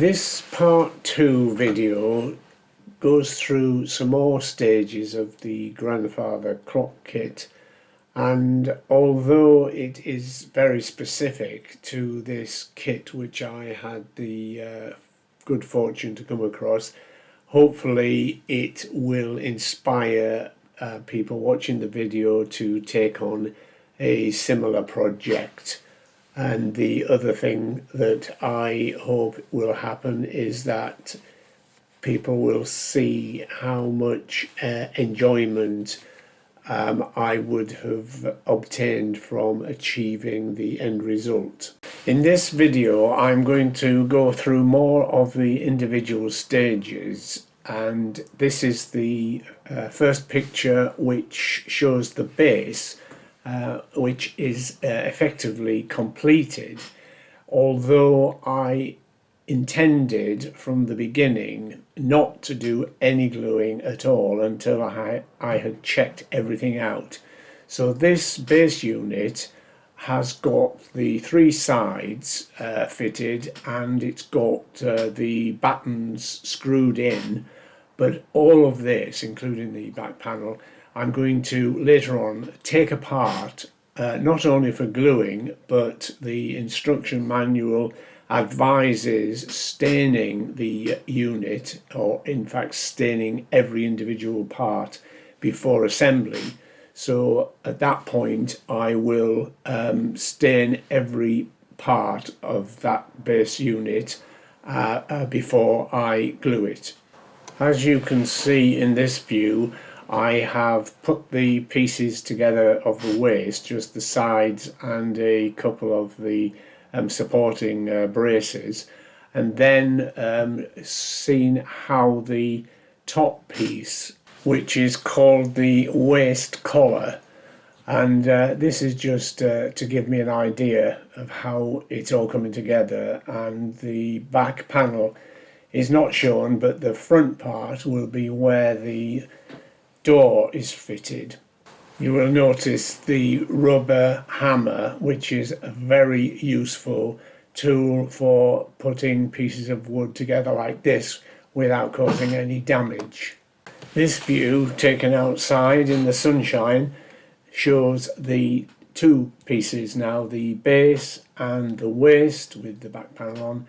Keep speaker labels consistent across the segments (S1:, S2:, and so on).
S1: This part 2 video goes through some more stages of the grandfather clock kit, and although it is very specific to this kit which I had the good fortune to come across, hopefully it will inspire people watching the video to take on a similar project. And the other thing that I hope will happen is that people will see how much enjoyment I would have obtained from achieving the end result. In this video I'm going to go through more of the individual stages, and this is the first picture, which shows the base, which is effectively completed, although I intended from the beginning not to do any gluing at all until I had checked everything out. So this base unit has got the three sides fitted, and it's got the battens screwed in, but all of this, including the back panel, I'm going to later on take apart, not only for gluing, but the instruction manual advises staining the unit, or in fact staining every individual part before assembly. So at that point I will stain every part of that base unit before I glue it. As you can see in this view, I have put the pieces together of the waist, just the sides and a couple of the supporting braces, and then seen how the top piece, which is called the waist collar, and this is just to give me an idea of how it's all coming together. And the back panel is not shown, but the front part will be where the door is fitted. You will notice the rubber hammer, which is a very useful tool for putting pieces of wood together like this without causing any damage. This view, taken outside in the sunshine, shows the two pieces now, the base and the waist with the back panel on,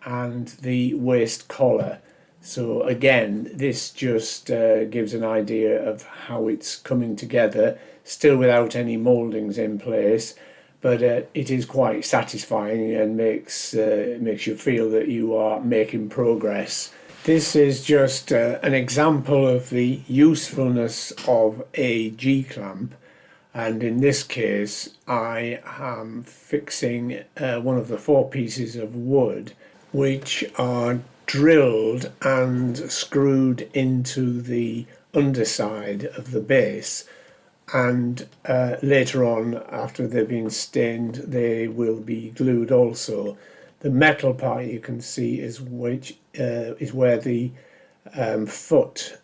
S1: and the waist collar. So again, this just gives an idea of how it's coming together, still without any mouldings in place, but it is quite satisfying and makes you feel that you are making progress. This is just an example of the usefulness of a G-clamp, and in this case I am fixing one of the four pieces of wood which are drilled and screwed into the underside of the base, and later on, after they've been stained, they will be glued also. The metal part you can see is where the foot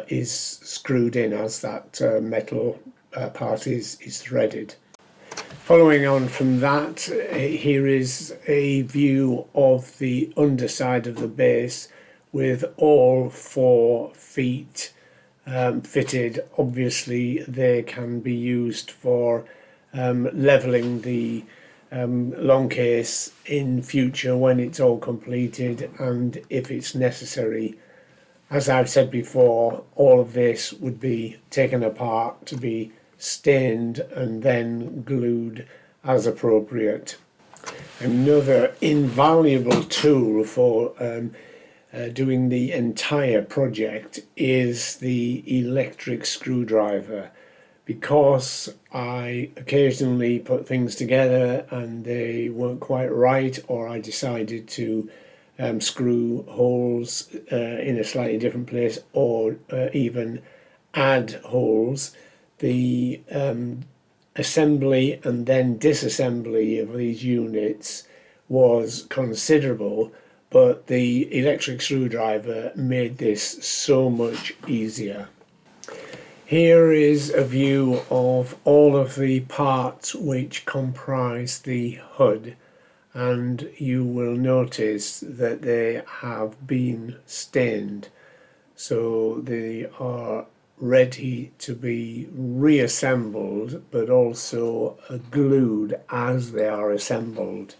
S1: is screwed in, as that metal part is threaded. Following on from that, here is a view of the underside of the base with all 4 feet fitted. Obviously they can be used for levelling the long case in future when it's all completed, and if it's necessary. As I've said before, all of this would be taken apart to be stained and then glued as appropriate. Another invaluable tool for doing the entire project is the electric screwdriver, because I occasionally put things together and they weren't quite right, or I decided to screw holes in a slightly different place, or even add holes. The assembly and then disassembly of these units was considerable, but the electric screwdriver made this so much easier. Here is a view of all of the parts which comprise the hood, and you will notice that they have been stained, so they are ready to be reassembled, but also glued as they are assembled.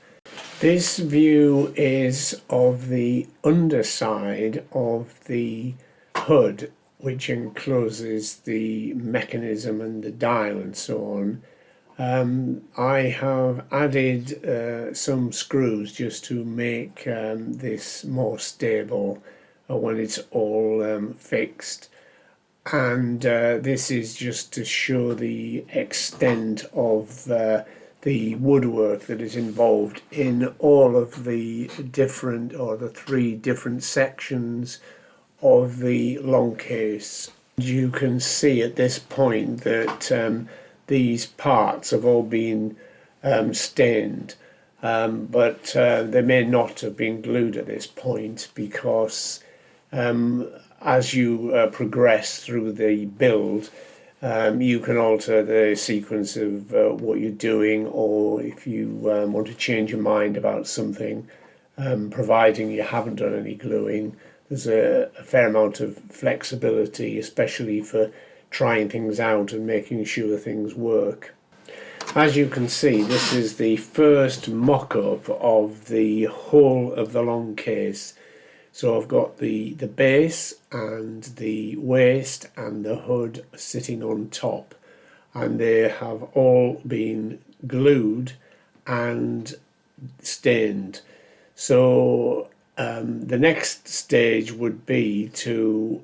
S1: This view is of the underside of the hood, which encloses the mechanism and the dial and so on. I have added some screws just to make this more stable when it's all fixed, and this is just to show the extent of the woodwork that is involved in all of the different, or the three different sections of the long case. You can see at this point that these parts have all been stained, but they may not have been glued at this point, because as you progress through the build, you can alter the sequence of what you're doing, or if you want to change your mind about something, providing you haven't done any gluing. There's a fair amount of flexibility, especially for trying things out and making sure things work. As you can see, this is the first mock-up of the whole of the long case. So I've got the base and the waist and the hood sitting on top, and they have all been glued and stained. So the next stage would be to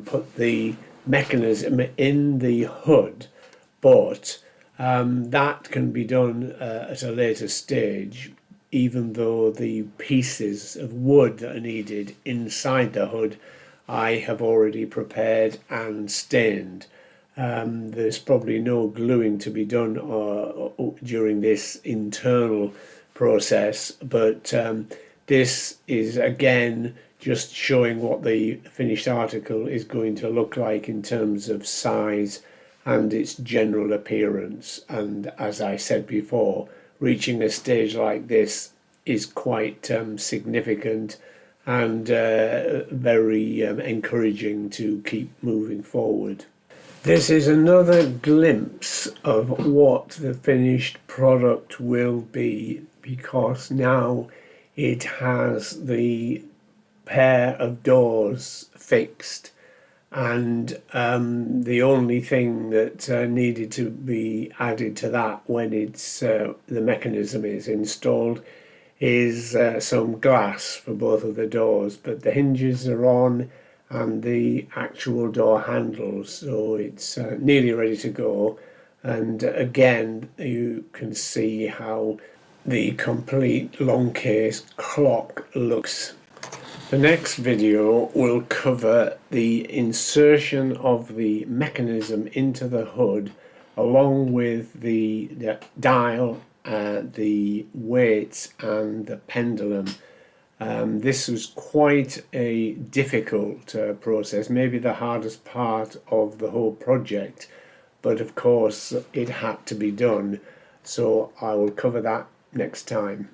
S1: put the mechanism in the hood, but that can be done at a later stage, even though the pieces of wood that are needed inside the hood I have already prepared and stained. There's probably no gluing to be done during this internal process, but this is again just showing what the finished article is going to look like in terms of size and its general appearance. And as I said before, reaching a stage like this is quite significant and very encouraging to keep moving forward. This is another glimpse of what the finished product will be, because now it has the pair of doors fixed, and the only thing that needed to be added to that when it's the mechanism is installed is some glass for both of the doors, but the hinges are on and the actual door handles, so it's nearly ready to go. And again, you can see how the complete long case clock looks. The next video will cover the insertion of the mechanism into the hood, along with the dial, the weights and the pendulum. This was quite a difficult process, maybe the hardest part of the whole project, but of course it had to be done, so I will cover that next time.